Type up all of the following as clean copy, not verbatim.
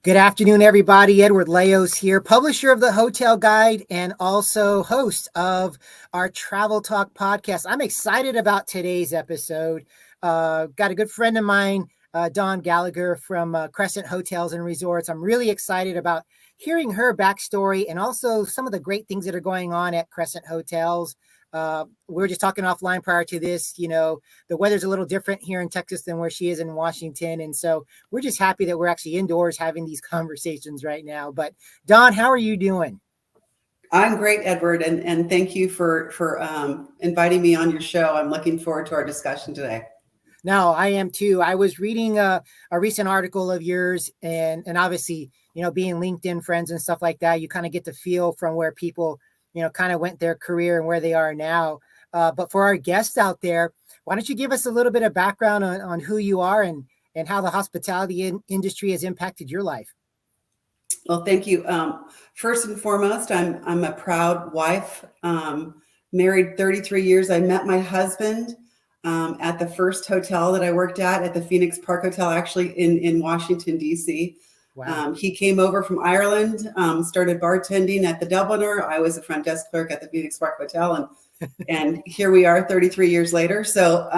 Good afternoon, everybody. Edward Leos here, publisher of the Hotel Guide and also host of our Travel Talk podcast. I'm excited about today's episode. Got a good friend of mine, Dawn Gallager from Crescent Hotels and Resorts. I'm really excited about hearing her backstory and also some of the great things that are going on at Crescent Hotels. We were just talking offline prior to this. You know, the weather's a little different here in Texas than where she is in Washington. And so we're just happy that we're actually indoors having these conversations right now. But Dawn, how are you doing? I'm great, Edward, and thank you for inviting me on your show. I'm looking forward to our discussion today. No, I am too. I was reading a recent article of yours, and obviously, you know, being LinkedIn friends and stuff like that, you kind of get the feel from where people, you know, kind of went their career and where they are now. But for our guests out there, why don't you give us a little bit of background on who you are and how the hospitality industry has impacted your life? Well, thank you. First and foremost, I'm a proud wife, married 33 years. I met my husband at the first hotel that I worked at the Phoenix Park Hotel, actually in Washington, D.C. Wow. He came over from Ireland, started bartending at the Dubliner. I was a front desk clerk at the Phoenix Park Hotel, and here we are 33 years later. So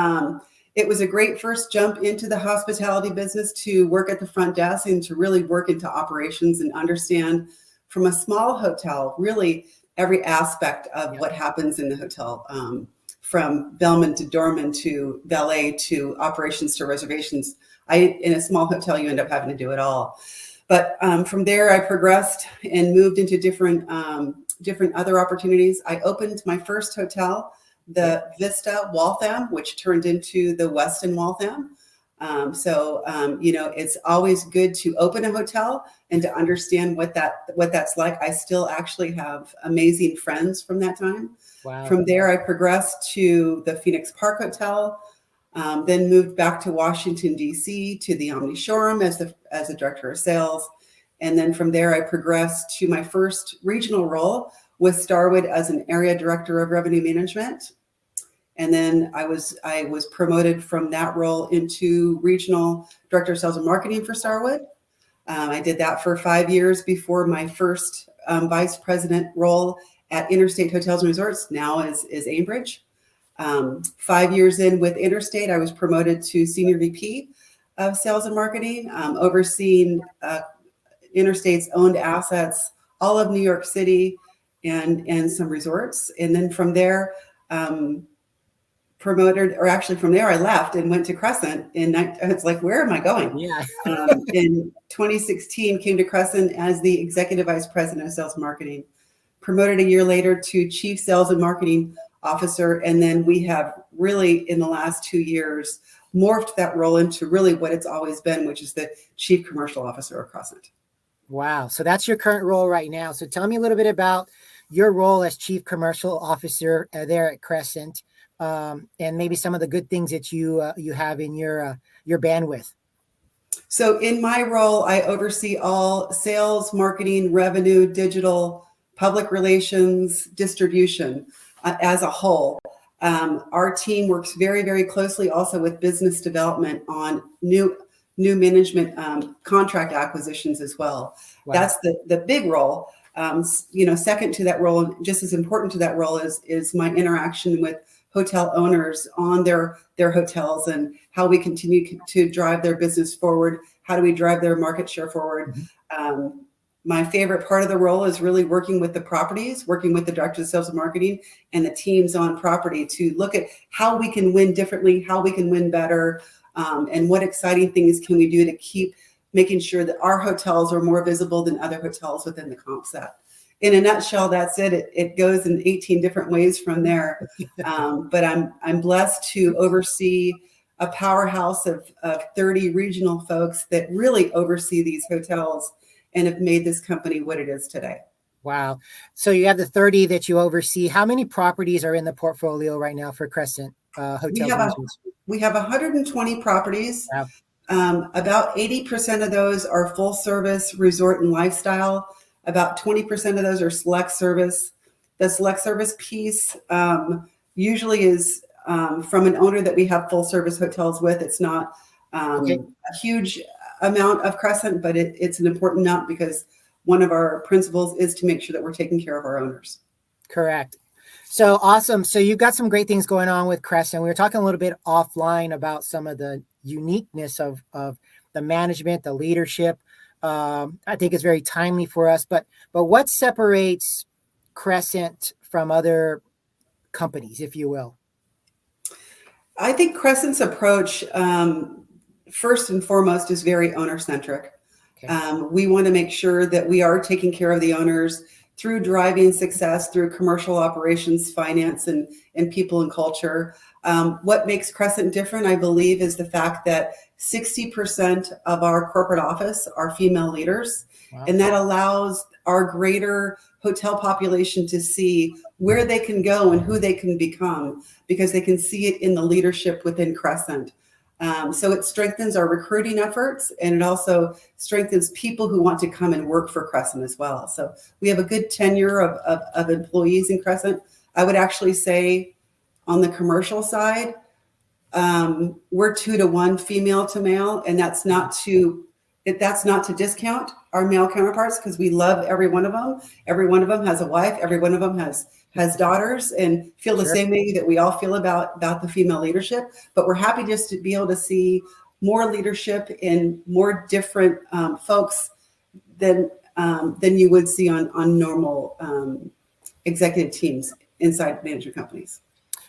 it was a great first jump into the hospitality business to work at the front desk and to really work into operations and understand from a small hotel, really every aspect of what happens in the hotel, from bellman to doorman to valet to operations to reservations. In a small hotel, you end up having to do it all. But from there, I progressed and moved into different other opportunities. I opened my first hotel, the Vista Waltham, which turned into the Westin Waltham. You know, it's always good to open a hotel and to understand what that's like. I still actually have amazing friends from that time. Wow. From there, I progressed to the Phoenix Park Hotel, then moved back to Washington, D.C. to the Omni Showroom as a director of sales. And then from there, I progressed to my first regional role with Starwood as an area director of revenue management. And then I was promoted from that role into regional director of sales and marketing for Starwood. I did that for 5 years before my first vice president role at Interstate Hotels and Resorts, now is Aimbridge. 5 years in with Interstate, I was promoted to senior VP of sales and marketing, overseeing Interstate's owned assets, all of New York City and some resorts. And then from there, from there I left and went to Crescent. And it's like, where am I going? Yeah. In 2016, came to Crescent as the executive vice president of sales and marketing, promoted a year later to chief sales and marketing officer. And then we have really, in the last 2 years, morphed that role into really what it's always been, which is the chief commercial officer of Crescent. Wow. So that's your current role right now. So tell me a little bit about your role as chief commercial officer there at Crescent, and maybe some of the good things that you have in your bandwidth. So in my role, I oversee all sales, marketing, revenue, digital, public relations, distribution as a whole. Our team works very, very closely also with business development on new management contract acquisitions as well. Wow. That's the big role. Second to that role, just as important to that role is my interaction with hotel owners on their hotels and how we continue to drive their business forward. How do we drive their market share forward? Mm-hmm. My favorite part of the role is really working with the properties, working with the directors of sales and marketing and the teams on property to look at how we can win differently, how we can win better, and what exciting things can we do to keep making sure that our hotels are more visible than other hotels within the comp set. In a nutshell, that's it. It goes in 18 different ways from there. But I'm blessed to oversee a powerhouse of 30 regional folks that really oversee these hotels and have made this company what it is today. Wow. So you have the 30 that you oversee. How many properties are in the portfolio right now for Crescent Hotels? We have 120 properties. Wow. About 80% of those are full service resort and lifestyle. About 20% of those are select service. The select service piece usually is from an owner that we have full service hotels with. It's not a huge amount of Crescent, but it's an important amount because one of our principles is to make sure that we're taking care of our owners. Correct. So awesome. So you've got some great things going on with Crescent. We were talking a little bit offline about some of the uniqueness of the management, the leadership. I think it's very timely for us. But what separates Crescent from other companies, if you will? I think Crescent's approach, first and foremost, is very owner-centric. Okay. We want to make sure that we are taking care of the owners through driving success, through commercial operations, finance, and people and culture. What makes Crescent different, I believe, is the fact that 60% of our corporate office are female leaders. Wow. And that allows our greater hotel population to see where they can go and who they can become, because they can see it in the leadership within Crescent. So it strengthens our recruiting efforts, and it also strengthens people who want to come and work for Crescent as well. So we have a good tenure of employees in Crescent. I would actually say on the commercial side, we're 2-to-1 female to male, and that's not to discount our male counterparts, because we love every one of them. Every one of them has a wife. Every one of them has daughters, and feel the same way that we all feel about the female leadership. But we're happy just to be able to see more leadership in more different folks than you would see on normal executive teams inside management companies.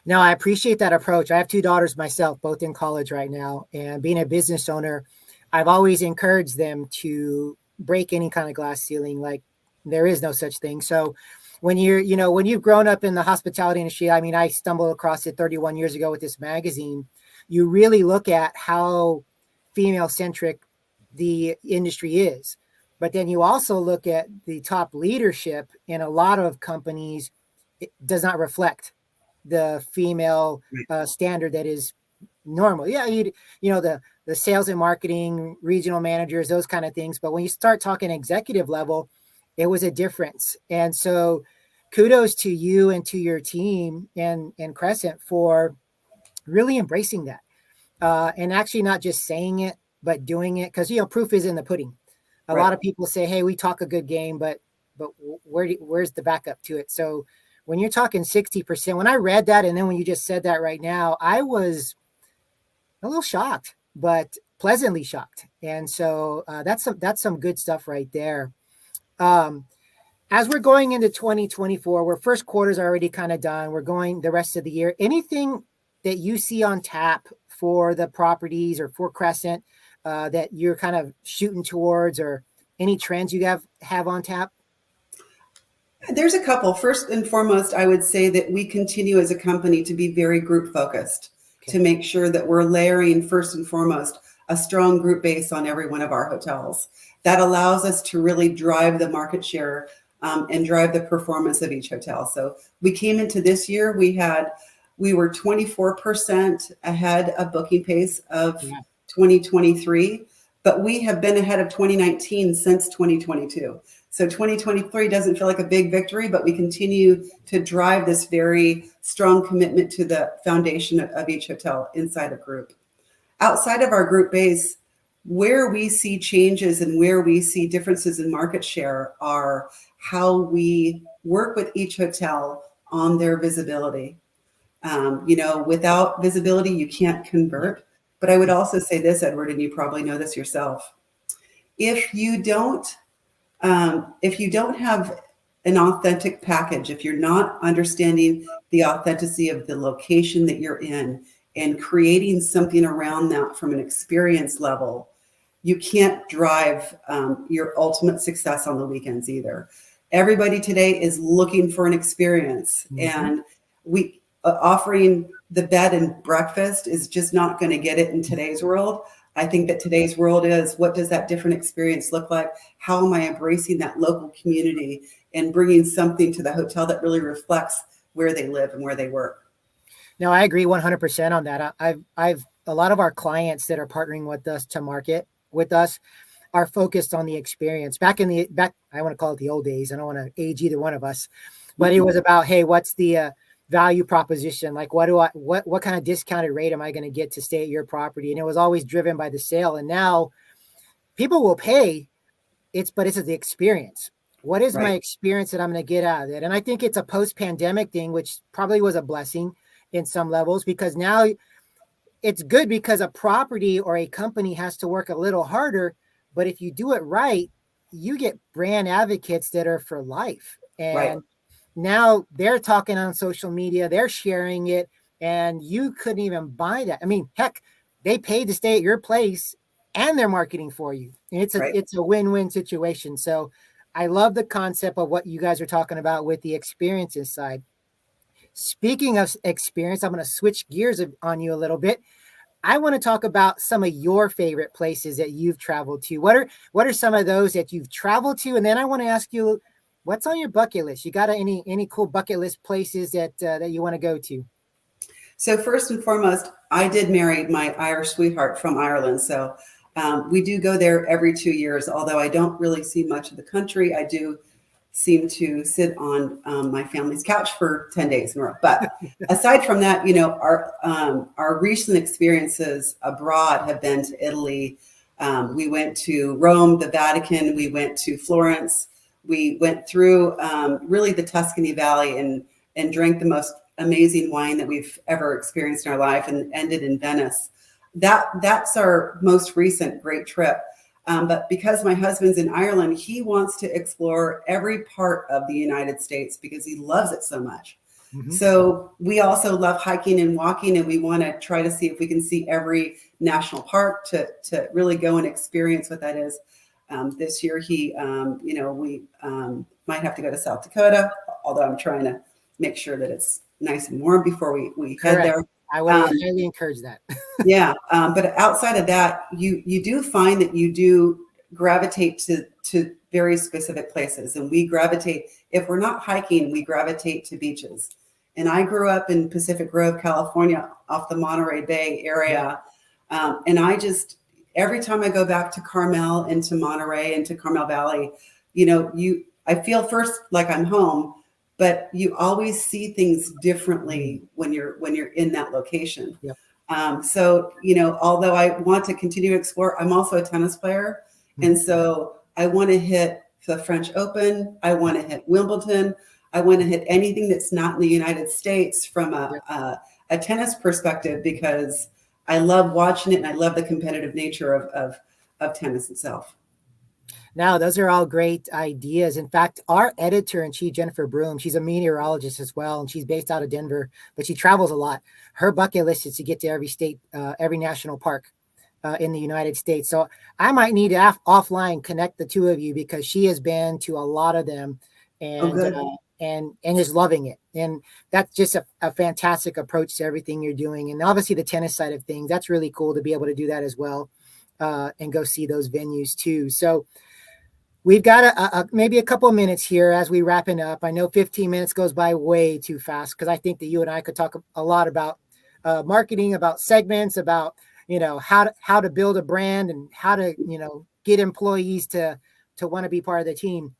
No, I appreciate that approach. I have 2 daughters myself, both in college right now, and being a business owner, I've always encouraged them to break any kind of glass ceiling. Like, there is no such thing. So when you've grown up in the hospitality industry, I mean, I stumbled across it 31 years ago with this magazine. You really look at how female centric the industry is, but then you also look at the top leadership in a lot of companies. It does not reflect the female standard that is normal. Yeah. The sales and marketing, regional managers, those kind of things. But when you start talking executive level, it was a difference. And so kudos to you and to your team and Crescent for really embracing that. And actually not just saying it, but doing it. Because, proof is in the pudding. A lot of people say, hey, we talk a good game, but where's the backup to it? So when you're talking 60%, when I read that, and then when you just said that right now, I was a little shocked, but pleasantly shocked. And so that's some good stuff right there. As we're going into 2024, where first quarter's already kind of done, we're going the rest of the year. Anything that you see on tap for the properties or for Crescent that you're kind of shooting towards, or any trends you have on tap? There's a couple. First and foremost, I would say that we continue as a company to be very group focused, to make sure that we're layering, first and foremost, a strong group base on every one of our hotels. That allows us to really drive the market share and drive the performance of each hotel. So we came into this year, we were 24% ahead of booking pace of 2023, but we have been ahead of 2019 since 2022. So 2023 doesn't feel like a big victory, but we continue to drive this very strong commitment to the foundation of each hotel inside a group. Outside of our group base, where we see changes and where we see differences in market share are how we work with each hotel on their visibility. Without visibility, you can't convert. But I would also say this, Edward, and you probably know this yourself. If you don't have an authentic package, if you're not understanding the authenticity of the location that you're in and creating something around that from an experience level, you can't drive your ultimate success on the weekends either. Everybody today is looking for an experience, and we offering the bed and breakfast is just not going to get it in today's world. I think that today's world is, what does that different experience look like? How am I embracing that local community and bringing something to the hotel that really reflects where they live and where they work? No, I agree 100% on that. I've a lot of our clients that are partnering with us to market with us are focused on the experience. Back, I want to call it the old days. I don't want to age either one of us, but it was about, hey, what's the value proposition? Like, what kind of discounted rate am I going to get to stay at your property? And it was always driven by the sale. And now people will pay. But it's the experience. What is my Right. experience that I'm going to get out of it? And I think it's a post-pandemic thing, which probably was a blessing in some levels, because now it's good because a property or a company has to work a little harder. But if you do it right, you get brand advocates that are for life. Right. And now they're talking on social media, they're sharing it, and you couldn't even buy that. I mean, heck, they paid to stay at your place and they're marketing for you. And Right. it's a win-win situation. So I love the concept of what you guys are talking about with the experiences side. Speaking of experience, I'm going to switch gears on you a little bit. I want to talk about some of your favorite places that you've traveled to. What are some of those that you've traveled to? And then I want to ask you, what's on your bucket list? You got any cool bucket list places that you want to go to? So first and foremost, I did marry my Irish sweetheart from Ireland. So we do go there every 2 years. Although I don't really see much of the country, I do seem to sit on my family's couch for 10 days in a row. But aside from that, our recent experiences abroad have been to Italy. We went to Rome, the Vatican. We went to Florence. We went through really the Tuscany Valley and drank the most amazing wine that we've ever experienced in our life, and ended in Venice. That's our most recent great trip. But because my husband's in Ireland, he wants to explore every part of the United States because he loves it so much. Mm-hmm. So we also love hiking and walking, and we want to try to see if we can see every national park to really go and experience what that is. This year, we might have to go to South Dakota, although I'm trying to make sure that it's nice and warm before we head there. I would highly encourage that. Yeah. But outside of that, you do find that you do gravitate to very specific places. And we gravitate, if we're not hiking, we gravitate to beaches. And I grew up in Pacific Grove, California, off the Monterey Bay area. And every time I go back to Carmel and to Monterey and to Carmel Valley, I feel first like I'm home, but you always see things differently when you're in that location. Yep. So, although I want to continue to explore, I'm also a tennis player. Mm-hmm. And so I want to hit the French Open. I want to hit Wimbledon. I want to hit anything that's not in the United States from a tennis perspective, because I love watching it and I love the competitive nature of tennis itself. Now, those are all great ideas. In fact, our editor-in-chief, Jennifer Broom, she's a meteorologist as well, and she's based out of Denver, but she travels a lot. Her bucket list is to get to every state, every national park in the United States. So I might need to offline connect the two of you, because she has been to a lot of them and is loving it. And that's just a fantastic approach to everything you're doing. And obviously the tennis side of things, that's really cool to be able to do that as well, and go see those venues too. So we've got maybe a couple of minutes here as we wrapping up. I know 15 minutes goes by way too fast, because I think that you and I could talk a lot about marketing, about segments, about how to build a brand, and how to get employees to want to be part of the team.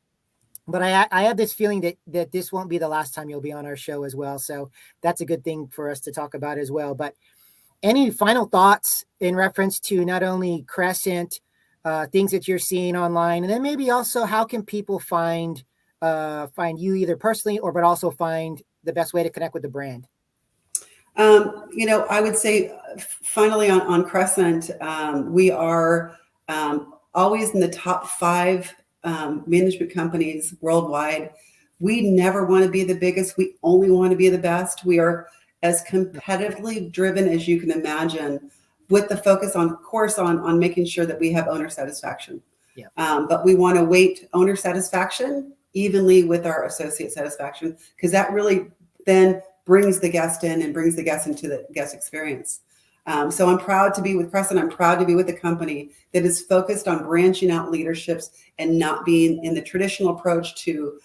But I have this feeling that this won't be the last time you'll be on our show as well. So that's a good thing for us to talk about as well. But any final thoughts in reference to not only Crescent, things that you're seeing online, and then maybe also how can people find you either personally but also find the best way to connect with the brand? I would say finally on Crescent, we are always in the top 5 management companies worldwide. We never want to be the biggest. We only want to be the best. We are as competitively driven as you can imagine, with the focus on making sure that we have owner satisfaction. Yeah. But we want to weight owner satisfaction evenly with our associate satisfaction, because that really then brings the guest in and brings the guest into the guest experience. So I'm proud to be with Crescent. I'm proud to be with a company that is focused on branching out leaderships and not being in the traditional approach to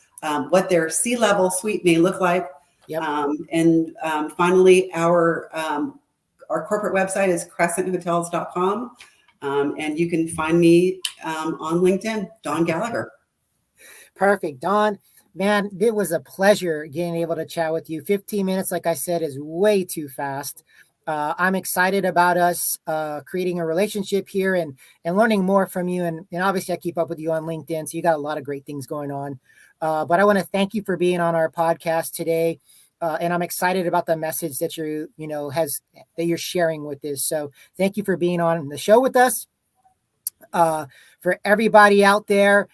what their C-level suite may look like. Yep. Finally, our corporate website is crescenthotels.com. And you can find me on LinkedIn, Dawn Gallager. Perfect. Dawn, man, it was a pleasure being able to chat with you. 15 minutes, like I said, is way too fast. I'm excited about us creating a relationship here and learning more from you. And obviously, I keep up with you on LinkedIn, so you got a lot of great things going on. But I want to thank you for being on our podcast today. And I'm excited about the message that you're sharing with this. So thank you for being on the show with us. For everybody out there,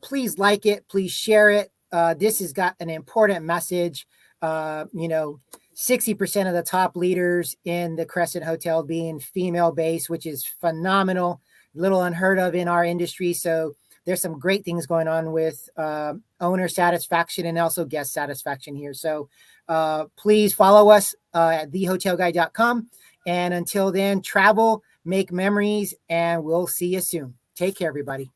please like it, please share it. This has got an important message. 60% of the top leaders in the Crescent Hotel being female based, which is phenomenal, little unheard of in our industry. So there's some great things going on with owner satisfaction and also guest satisfaction here. So please follow us at thehotelguide.com. And until then, travel, make memories, and we'll see you soon. Take care, everybody.